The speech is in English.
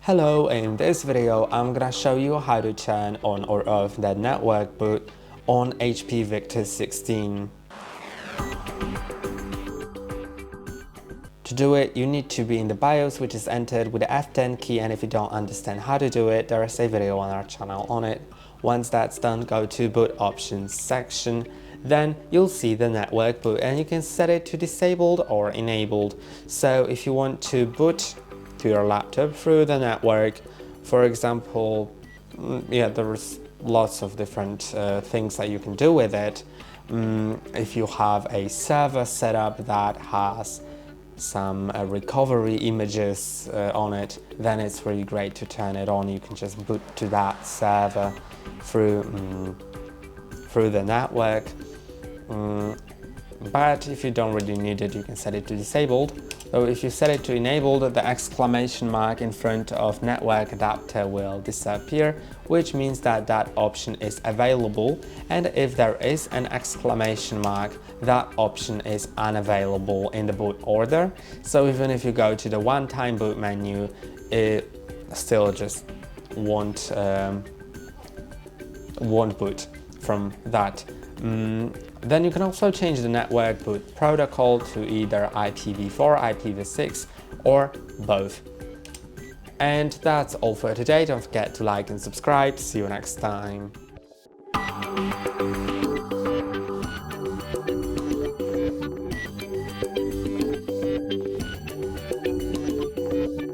Hello, in this video I'm gonna show you how to turn on or off the network boot on HP Victus 16. To do it, you need to be in the BIOS, which is entered with the F10 key, and if you don't understand how to do it, there is a video on our channel on it. Once that's done, go to boot options section, then you'll see the network boot and you can set it to disabled or enabled. So if you want to boot to your laptop through the network, for example, there's lots of different things that you can do with it. If you have a server setup that has some recovery images on it, then it's really great to turn it on. You can just boot to that server through the network. But if you don't really need it, you can set it to disabled. So if you set it to enabled, the exclamation mark in front of network adapter will disappear, which means that that option is available. And if there is an exclamation mark, that option is unavailable in the boot order. So even if you go to the one-time boot menu, it still just won't boot from that. Then you can also change the network boot protocol to either IPv4, IPv6, or both. And that's all for today. Don't forget to like and subscribe. See you next time.